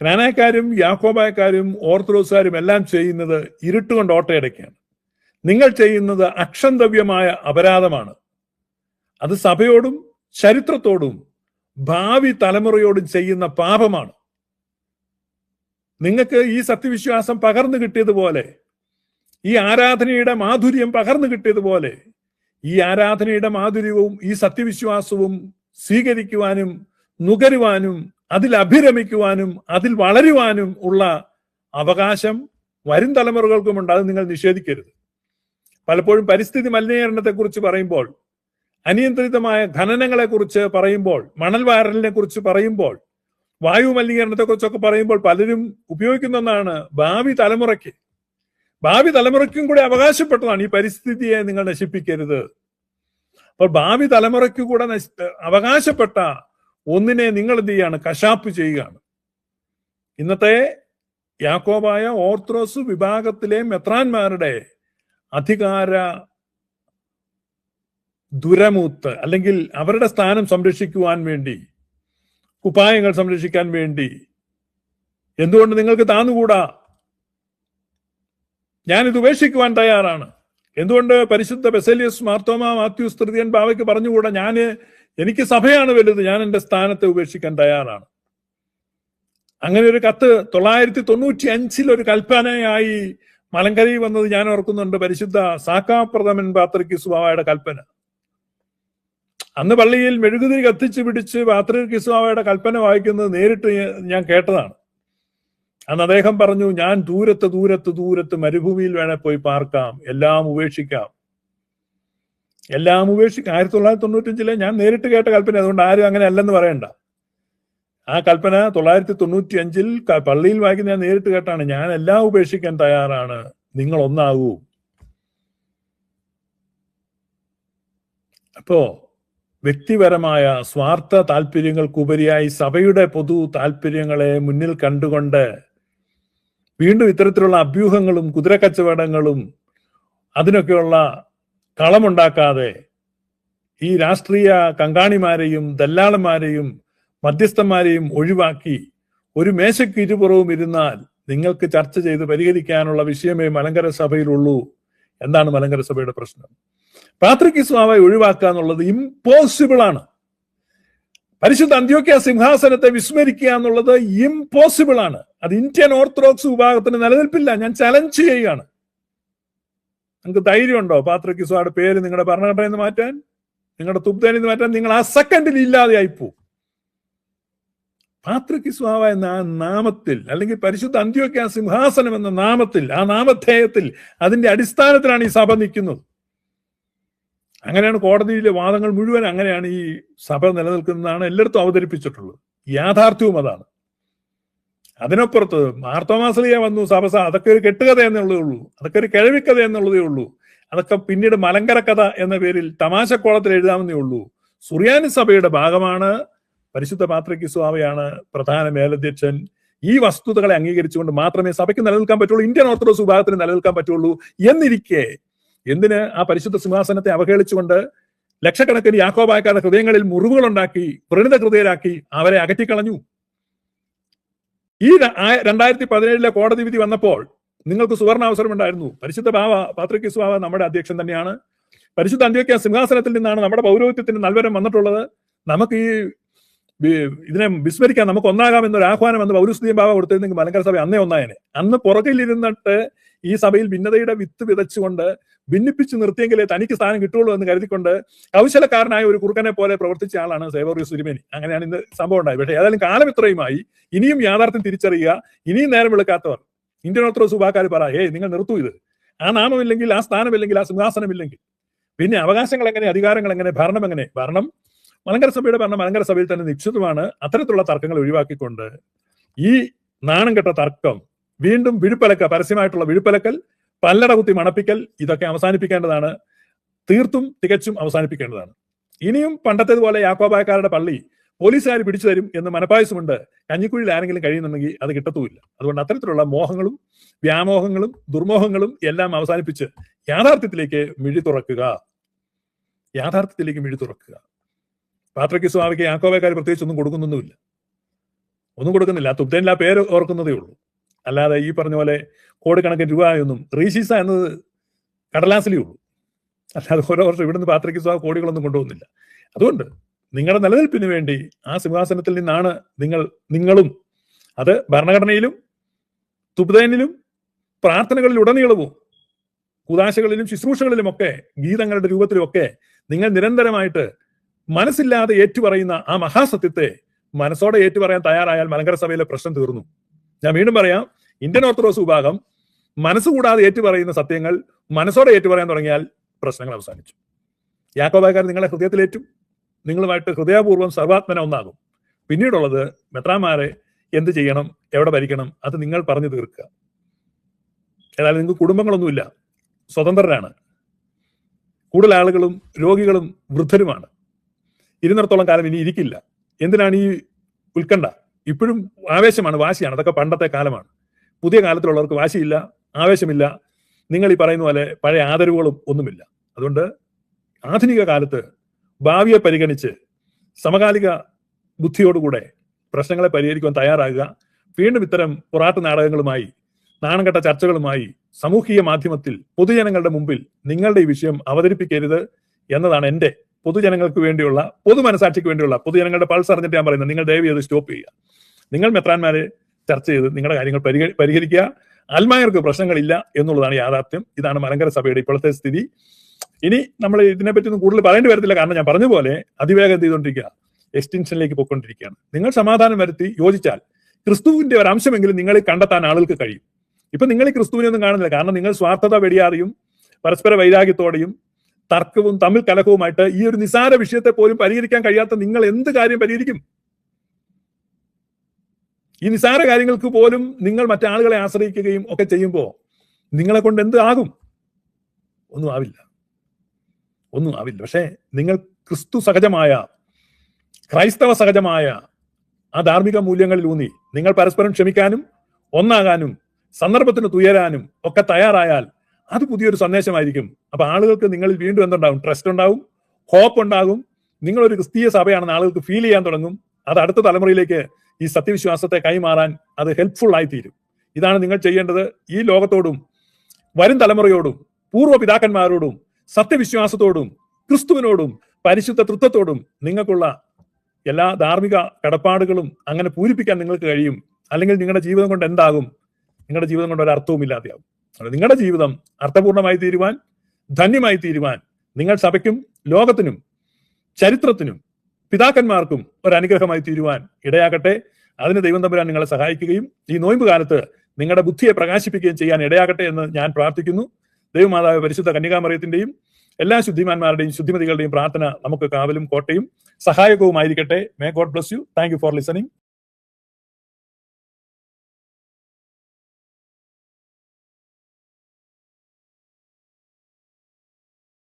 ക്നാനായക്കാരും യാക്കോബായക്കാരും ഓർത്തഡോക്സുകാരും എല്ലാം ചെയ്യുന്നത് ഇരുട്ടുകൊണ്ട് ഓട്ടയടയ്ക്കാണ്. നിങ്ങൾ ചെയ്യുന്നത് അക്ഷന്തവ്യമായ അപരാധമാണ്. അത് സഭയോടും ചരിത്രത്തോടും ഭാവി തലമുറയോടും ചെയ്യുന്ന പാപമാണ്. നിങ്ങൾക്ക് ഈ സത്യവിശ്വാസം പകർന്നു കിട്ടിയതുപോലെ, ഈ ആരാധനയുടെ മാധുര്യം പകർന്നു കിട്ടിയതുപോലെ, ഈ ആരാധനയുടെ മാധുര്യവും ഈ സത്യവിശ്വാസവും സ്വീകരിക്കുവാനും നുകരുവാനും അതിൽ അഭിരമിക്കുവാനും അതിൽ വളരുവാനും ഉള്ള അവകാശം വരും തലമുറകൾക്കുമുണ്ട്. അത് നിങ്ങൾ നിഷേധിക്കരുത്. പലപ്പോഴും പരിസ്ഥിതി മലിനീകരണത്തെക്കുറിച്ച് പറയുമ്പോൾ, അനിയന്ത്രിതമായ ഖനനങ്ങളെ കുറിച്ച് പറയുമ്പോൾ, മണൽ വാരലിനെ കുറിച്ച് പറയുമ്പോൾ, വായു മലിനീകരണത്തെ കുറിച്ചൊക്കെ പറയുമ്പോൾ പലരും ഉപയോഗിക്കുന്ന ഒന്നാണ് ഭാവി തലമുറയ്ക്കും കൂടെ അവകാശപ്പെട്ടതാണ് ഈ പരിസ്ഥിതിയെ നിങ്ങൾ നശിപ്പിക്കരുത്. അപ്പോൾ ഭാവി തലമുറയ്ക്ക് കൂടെ അവകാശപ്പെട്ട ഒന്നിനെ നിങ്ങൾ എന്ത് ചെയ്യാണ്? കശാപ്പ് ചെയ്യുകയാണ്. ഇന്നത്തെ യാക്കോബായ ഓർത്തഡോക്സ് വിഭാഗത്തിലെ മെത്രാന്മാരുടെ അധികാര ദുരമൂത്ത്, അല്ലെങ്കിൽ അവരുടെ സ്ഥാനം സംരക്ഷിക്കുവാൻ വേണ്ടി, കുപ്പായങ്ങൾ സംരക്ഷിക്കാൻ വേണ്ടി എന്തുകൊണ്ട് നിങ്ങൾക്ക് താന്നുകൂടാ? ഞാനിത് ഉപേക്ഷിക്കുവാൻ തയ്യാറാണ്. എന്തുകൊണ്ട് പരിശുദ്ധ ബസേലിയസ് മാർത്തോമാ മാത്യൂസ് തൃതീയൻ ബാവയ്ക്ക് പറഞ്ഞുകൂടാ? എനിക്ക് സഭയാണ് വലുത്, ഞാൻ എന്റെ സ്ഥാനത്തെ ഉപേക്ഷിക്കാൻ തയ്യാറാണ്. അങ്ങനെ ഒരു കത്ത് 995 ഒരു കൽപ്പനയായി മലങ്കരയിൽ വന്നത് ഞാൻ ഓർക്കുന്നുണ്ട്. പരിശുദ്ധ സാക്കാപ്രഥമൻ പാത്രിക്കീസ് ബാവയുടെ കൽപ്പന. അന്ന് പള്ളിയിൽ മെഴുകുതിരി കത്തിച്ച് പിടിച്ച് പാത്രിക്കീസ് ബാവയുടെ കൽപ്പന വായിക്കുന്നത് നേരിട്ട് ഞാൻ കേട്ടതാണ്. അന്ന് അദ്ദേഹം പറഞ്ഞു, ഞാൻ ദൂരത്ത് മരുഭൂമിയിൽ വേണേ പോയി പാർക്കാം, എല്ലാം ഉപേക്ഷിക്കാം. 1995 ഞാൻ നേരിട്ട് കേട്ട കൽപ്പന. അതുകൊണ്ട് ആരും അങ്ങനെ അല്ലെന്ന് പറയണ്ട. ആ കൽപ്പന 995 പള്ളിയിൽ വായിക്കുന്ന ഞാൻ നേരിട്ട് കേട്ടാണ്. ഞാൻ എല്ലാം ഉപേക്ഷിക്കാൻ തയ്യാറാണ്, നിങ്ങൾ ഒന്നാകൂ. അപ്പോ വ്യക്തിപരമായ സ്വാർത്ഥ താല്പര്യങ്ങൾക്കുപരിയായി സഭയുടെ പൊതു താല്പര്യങ്ങളെ മുന്നിൽ കണ്ടുകൊണ്ട് വീണ്ടും ഇത്തരത്തിലുള്ള അഭ്യൂഹങ്ങളും കുതിരക്കച്ചവടങ്ങളും അതിനൊക്കെയുള്ള കളമുണ്ടാക്കാതെ ഈ രാഷ്ട്രീയ കങ്കാണിമാരെയും ദല്ലാളന്മാരെയും മധ്യസ്ഥന്മാരെയും ഒഴിവാക്കി ഒരു മേശയ്ക്ക് ഇരുപുറവും ഇരുന്നാൽ നിങ്ങൾക്ക് ചർച്ച ചെയ്ത് പരിഹരിക്കാനുള്ള വിഷയമേ മലങ്കര സഭയിലുള്ളൂ. എന്താണ് മലങ്കര സഭയുടെ പ്രശ്നം? പാത്രിക്കീസ് ബാവയെ ഒഴിവാക്കുക എന്നുള്ളത് ഇമ്പോസിബിൾ ആണ്. പരിശുദ്ധ അന്ത്യോക്യ സിംഹാസനത്തെ വിസ്മരിക്കുക എന്നുള്ളത് ഇമ്പോസിബിൾ ആണ്. അത് ഇന്ത്യൻ ഓർത്തഡോക്സ് വിഭാഗത്തിന് നിലനിൽപ്പില്ല. ഞാൻ ചലഞ്ച് ചെയ്യുകയാണ്. നിങ്ങൾക്ക് ധൈര്യമുണ്ടോ പാത്രിക്കീസ് ബാവയുടെ പേര് നിങ്ങളുടെ ഭരണഘടനയിൽ നിന്ന് മാറ്റാൻ, നിങ്ങളുടെ തുബ്ദയിൽ നിന്ന് മാറ്റാൻ? നിങ്ങൾ ആ സെക്കൻഡിൽ ഇല്ലാതെയായിപ്പോ. പാത്രിക്കീസ് ബാവ എന്ന ആ നാമത്തിൽ, അല്ലെങ്കിൽ പരിശുദ്ധ അന്ത്യോക്യ സിംഹാസനം എന്ന നാമത്തിൽ, ആ നാമധേയത്തിൽ, അതിന്റെ അടിസ്ഥാനത്തിലാണ് ഈ സഭ നിൽക്കുന്നത്. അങ്ങനെയാണ് കോടതിയിലെ വാദങ്ങൾ മുഴുവൻ, അങ്ങനെയാണ് ഈ സഭ നിലനിൽക്കുന്നതാണ് എല്ലായിടത്തും അവതരിപ്പിച്ചിട്ടുള്ളത്. യാഥാർത്ഥ്യവും അതാണ്. അതിനപ്പുറത്ത് മാർത്തോമാസ്ലീഹ വന്നു, സഭ അതൊക്കെ ഒരു കെട്ടുകഥ എന്നുള്ളതേ ഉള്ളൂ, അതൊക്കെ ഒരു കിഴവിക്കഥ എന്നുള്ളതേ ഉള്ളൂ. അതൊക്കെ പിന്നീട് മലങ്കര കഥ എന്ന പേരിൽ തമാശക്കോളത്തിൽ എഴുതാമെന്നേ ഉള്ളൂ. സുറിയാനി സഭയുടെ ഭാഗമാണ്. പരിശുദ്ധ പാത്രിക്കീസ് ബാവയാണ് പ്രധാന മേലധ്യക്ഷൻ. ഈ വസ്തുതകളെ അംഗീകരിച്ചുകൊണ്ട് മാത്രമേ സഭയ്ക്ക് നിലനിൽക്കാൻ പറ്റുള്ളൂ, ഇന്ത്യൻ ഓർത്തഡോക്സ് വിഭാഗത്തിന് നിലനിൽക്കാൻ പറ്റുള്ളൂ. എന്നിരിക്കെ എന്തിന് ആ പരിശുദ്ധ സിംഹാസനത്തെ അവഹേളിച്ചുകൊണ്ട് ലക്ഷക്കണക്കിന് യാക്കോബായക്കാരുടെ ഹൃദയങ്ങളിൽ മുറിവുകൾ ഉണ്ടാക്കി, വ്രണിത ഹൃദയരാക്കി അവരെ അകറ്റിക്കളഞ്ഞു? ഈ 2017 കോടതി വിധി വന്നപ്പോൾ നിങ്ങൾക്ക് സുവർണാവസരം ഉണ്ടായിരുന്നു. പരിശുദ്ധ ബാവ പാത്രിക്കീസ് ബാവ നമ്മുടെ അധ്യക്ഷൻ തന്നെയാണ്. പരിശുദ്ധ അന്ത്യോക്യ സിംഹാസനത്തിൽ നിന്നാണ് നമ്മുടെ പൗരോഹിത്യത്തിന് നൽവരം വന്നിട്ടുള്ളത്. നമുക്ക് ഇതിനെ വിസ്മരിക്കാൻ, നമുക്ക് ഒന്നാകാം എന്നൊരു ആഹ്വാനം എന്ന് പൗരസ്ത്രീയ ബാവ കൊടുത്തിരുന്നെങ്കിൽ മലങ്കര സഭ അന്നേ ഒന്നായനെ. അന്ന് പുറകിലിരുന്നിട്ട് ഈ സഭയിൽ ഭിന്നതയുടെ വിത്ത് വിതച്ചുകൊണ്ട് ഭിന്നിപ്പിച്ച് നിർത്തിയെങ്കിലേ തനിക്ക് സ്ഥാനം കിട്ടുള്ളൂ എന്ന് കരുതിക്കൊണ്ട് കൗശലക്കാരനായ ഒരു കുറുക്കനെ പോലെ പ്രവർത്തിച്ച ആളാണ് സേവോറിയസ് തിരുമേനി. അങ്ങനെയാണ് ഇന്ന് സംഭവം ഉണ്ടായത്. പക്ഷേ ഏതായാലും കാലം ഇത്രയുമായി, ഇനിയും യാഥാർത്ഥ്യം തിരിച്ചറിയുക. ഇനിയും നേരം വെളുക്കാത്തവർ ഇന്ത്യൻ ഓർത്തഡോക്സ് വിഭാഗക്കാർ പറ, നിങ്ങൾ നിർത്തൂ ഇത്. ആ നാമമില്ലെങ്കിൽ, ആ സ്ഥാനമില്ലെങ്കിൽ, ആ സിംഹാസനമില്ലെങ്കിൽ പിന്നെ അവകാശങ്ങൾ എങ്ങനെ, അധികാരങ്ങൾ എങ്ങനെ, ഭരണം എങ്ങനെ? ഭരണം മലങ്കര സഭയുടെ ഭരണം മലങ്കര സഭയിൽ തന്നെ നിശ്ചിതമാണ്. അത്തരത്തിലുള്ള തർക്കങ്ങൾ ഒഴിവാക്കിക്കൊണ്ട് ഈ നാണം കെട്ട തർക്കം, വീണ്ടും വിഴുപ്പലക്ക, പരസ്യമായിട്ടുള്ള വിഴുപ്പലക്കൽ, പല്ലട കുത്തി മണപ്പിക്കൽ, ഇതൊക്കെ അവസാനിപ്പിക്കേണ്ടതാണ്. തികച്ചും അവസാനിപ്പിക്കേണ്ടതാണ്. ഇനിയും പണ്ടത്തേതുപോലെ യാക്കോബായക്കാരുടെ പള്ളി പോലീസുകാർ പിടിച്ചു തരും എന്ന് മനപ്പായസമുണ്ട് കഞ്ഞിക്കുഴിയിൽ ആരെങ്കിലും കഴിയുന്നുണ്ടെങ്കിൽ അത് കിട്ടത്തുമില്ല. അതുകൊണ്ട് അത്തരത്തിലുള്ള മോഹങ്ങളും വ്യാമോഹങ്ങളും ദുർമോഹങ്ങളും എല്ലാം അവസാനിപ്പിച്ച് യാഥാർത്ഥ്യത്തിലേക്ക് മിഴി തുറക്കുക. പാത്രികീസ് ബാവയ്ക്ക് യാക്കോബക്കാർ പ്രത്യേകിച്ച് ഒന്നും കൊടുക്കുന്നില്ല. ആ തുബ്ദേനിൽ ആ പേര് ഓർക്കുന്നതേ ഉള്ളൂ. അല്ലാതെ ഈ പറഞ്ഞ പോലെ കോടിക്കണക്കിന് രൂപയൊന്നും റീഷീസ എന്നത് കടലാസിലേ ഉള്ളൂ. അല്ലാതെ ഓരോ വർഷം ഇവിടുന്ന് പാത്രികീസ് ബാവ കോടികളൊന്നും കൊണ്ടുപോകുന്നില്ല. അതുകൊണ്ട് നിങ്ങളുടെ നിലനിൽപ്പിന് വേണ്ടി ആ സിംഹാസനത്തിൽ നിന്നാണ് നിങ്ങളും അത് ഭരണഘടനയിലും തുബ്ദേനിലും പ്രാർത്ഥനകളിലുടനീളവും കുദാശകളിലും ശുശ്രൂഷകളിലുമൊക്കെ ഗീതങ്ങളുടെ രൂപത്തിലുമൊക്കെ നിങ്ങൾ നിരന്തരമായിട്ട് മനസ്സില്ലാതെ ഏറ്റുപറയുന്ന ആ മഹാസത്യത്തെ മനസ്സോടെ ഏറ്റുപറയാൻ തയ്യാറായാൽ മലങ്കര സഭയിലെ പ്രശ്നം തീർന്നു. ഞാൻ വീണ്ടും പറയാം, ഇന്ത്യൻ ഓർത്തഡോക്സ് വിഭാഗം മനസ്സുകൂടാതെ ഏറ്റുപറയുന്ന സത്യങ്ങൾ മനസ്സോടെ ഏറ്റുപറയാൻ തുടങ്ങിയാൽ പ്രശ്നങ്ങൾ അവസാനിച്ചു. യാക്കോബായക്കാർ നിങ്ങളെ ഹൃദയത്തിലേറ്റും, നിങ്ങളുമായിട്ട് ഹൃദയപൂർവ്വം സർവാത്മന ഒന്നാകും. പിന്നീടുള്ളത് മെത്രാന്മാരെ എന്ത് ചെയ്യണം, എവിടെ ഭരിക്കണം, അത് നിങ്ങൾ പറഞ്ഞു തീർക്കുക. ഏതായാലും നിങ്ങൾക്ക് കുടുംബങ്ങളൊന്നുമില്ല, സ്വതന്ത്രരാണ്. കൂടുതൽ ആളുകളും രോഗികളും വൃദ്ധരുമാണ്. ഇരുന്നിടത്തോളം കാലം ഇനി ഇരിക്കില്ല. എന്തിനാണ് ഈ ഉത്കണ്ഠ? ഇപ്പോഴും ആവേശമാണ്, വാശിയാണ്. അതൊക്കെ പണ്ടത്തെ കാലമാണ്. പുതിയ കാലത്തിലുള്ളവർക്ക് വാശിയില്ല, ആവേശമില്ല. നിങ്ങൾ ഈ പറയുന്ന പോലെ പഴയ ആദരവുകളും ഒന്നുമില്ല. അതുകൊണ്ട് ആധുനിക കാലത്ത് ഭാവിയെ പരിഗണിച്ച് സമകാലിക ബുദ്ധിയോടുകൂടെ പ്രശ്നങ്ങളെ പരിഹരിക്കുവാൻ തയ്യാറാകുക. വീണ്ടും ഇത്തരം പൊറാട്ട് നാടകങ്ങളുമായി, നാണംകെട്ട ചർച്ചകളുമായി സാമൂഹിക മാധ്യമത്തിൽ പൊതുജനങ്ങളുടെ മുമ്പിൽ നിങ്ങളുടെ ഈ വിഷയം അവതരിപ്പിക്കരുത് എന്നതാണ് എൻ്റെ പൊതുജനങ്ങൾക്ക് വേണ്ടിയുള്ള, പൊതു മനസാക്ഷിക്ക് വേണ്ടിയുള്ള, പൊതുജനങ്ങളുടെ പൾസ് അറിഞ്ഞിട്ട് ഞാൻ പറയുന്നത്. നിങ്ങൾ ദയവ് ചെയ്ത് സ്റ്റോപ്പ് ചെയ്യുക. നിങ്ങൾ മെത്രാന്മാരെ ചർച്ച ചെയ്ത് നിങ്ങളുടെ കാര്യങ്ങൾ പരിഹരിക്കുക. അൽമായർക്ക് പ്രശ്നങ്ങളില്ല എന്നുള്ളതാണ് യാഥാർത്ഥ്യം. ഇതാണ് മലങ്കര സഭയുടെ ഇപ്പോഴത്തെ സ്ഥിതി. ഇനി നമ്മൾ ഇതിനെപ്പറ്റി ഒന്നും കൂടുതൽ പറയേണ്ടി വരത്തില്ല. കാരണം ഞാൻ പറഞ്ഞ പോലെ അതിവേഗം ചെയ്തുകൊണ്ടിരിക്കുക, എക്സ്റ്റൻഷനിലേക്ക് പോയിക്കൊണ്ടിരിക്കുകയാണ്. നിങ്ങൾ സമാധാനം വരുത്തി യോജിച്ചാൽ ക്രിസ്തുവിന്റെ ഒരു അംശമെങ്കിലും നിങ്ങളെ കണ്ടെത്താൻ ആളുകൾക്ക് കഴിയും. ഇപ്പൊ നിങ്ങൾ ഈ ക്രിസ്തുവിനെ ഒന്നും കാണുന്നില്ല. കാരണം നിങ്ങൾ സ്വാർത്ഥത വെടിയാറിയും പരസ്പര വൈരാഗ്യത്തോടെയും തർക്കവും തമ്മിൽ കലഹവുമായിട്ട് ഈ ഒരു നിസാര വിഷയത്തെ പോലും പരിഹരിക്കാൻ കഴിയാത്ത നിങ്ങൾ എന്ത് കാര്യം പരിഹരിക്കും? ഈ നിസാര കാര്യങ്ങൾക്ക് പോലും നിങ്ങൾ മറ്റാളുകളെ ആശ്രയിക്കുകയും ഒക്കെ ചെയ്യുമ്പോൾ നിങ്ങളെ കൊണ്ട് എന്ത് ആകും? ഒന്നും ആവില്ല. പക്ഷേ നിങ്ങൾ ക്രിസ്തു സഹജമായ, ക്രൈസ്തവ സഹജമായ ആ ധാർമ്മിക മൂല്യങ്ങളിൽ ഊന്നി നിങ്ങൾ പരസ്പരം ക്ഷമിക്കാനും ഒന്നാകാനും സന്ദർഭത്തിന് തുയരാനും ഒക്കെ തയ്യാറായാൽ അത് പുതിയൊരു സന്ദേശമായിരിക്കും. അപ്പൊ ആളുകൾക്ക് നിങ്ങളിൽ വീണ്ടും എന്തുണ്ടാവും? ട്രസ്റ്റ് ഉണ്ടാവും, ഹോപ്പ് ഉണ്ടാകും. നിങ്ങളൊരു ക്രിസ്തീയ സഭയാണെന്ന് ആളുകൾക്ക് ഫീൽ ചെയ്യാൻ തുടങ്ങും. അത് അടുത്ത തലമുറയിലേക്ക് ഈ സത്യവിശ്വാസത്തെ കൈമാറാൻ അത് ഹെൽപ്ഫുൾ ആയിത്തീരും. ഇതാണ് നിങ്ങൾ ചെയ്യേണ്ടത്. ഈ ലോകത്തോടും വരും തലമുറയോടും പൂർവ്വ പിതാക്കന്മാരോടും സത്യവിശ്വാസത്തോടും ക്രിസ്തുവിനോടും പരിശുദ്ധ തൃത്വത്തോടും നിങ്ങൾക്കുള്ള എല്ലാ ധാർമ്മിക കടപ്പാടുകളും അങ്ങനെ പൂരിപ്പിക്കാൻ നിങ്ങൾക്ക് കഴിയും. അല്ലെങ്കിൽ നിങ്ങളുടെ ജീവിതം കൊണ്ട് എന്താകും? നിങ്ങളുടെ ജീവിതം കൊണ്ട് ഒരു അർത്ഥവും ഇല്ലാതെയാവും. നിങ്ങളുടെ ജീവിതം അർത്ഥപൂർണമായി തീരുവാൻ, ധന്യമായി തീരുവാൻ നിങ്ങൾ സഭയ്ക്കും ലോകത്തിനും ചരിത്രത്തിനും പിതാക്കന്മാർക്കും ഒരു അനുഗ്രഹമായി തീരുവാൻ ഇടയാകട്ടെ. അതിന് ദൈവം തമ്പുരാൻ നിങ്ങളെ സഹായിക്കുകയും ഈ നോയമ്പ് കാലത്ത് നിങ്ങളുടെ ബുദ്ധിയെ പ്രകാശിപ്പിക്കുകയും ചെയ്യാൻ ഇടയാകട്ടെ എന്ന് ഞാൻ പ്രാർത്ഥിക്കുന്നു. ദൈവമാതാവ് പരിശുദ്ധ കന്യകാമറിയത്തിന്റെയും എല്ലാ ശുദ്ധിമാന്മാരുടെയും ശുദ്ധിമതികളുടെയും പ്രാർത്ഥന നമുക്ക് കാവലും കോട്ടയും സഹായകവുമായിരിക്കട്ടെ. May God bless you. Thank you for listening.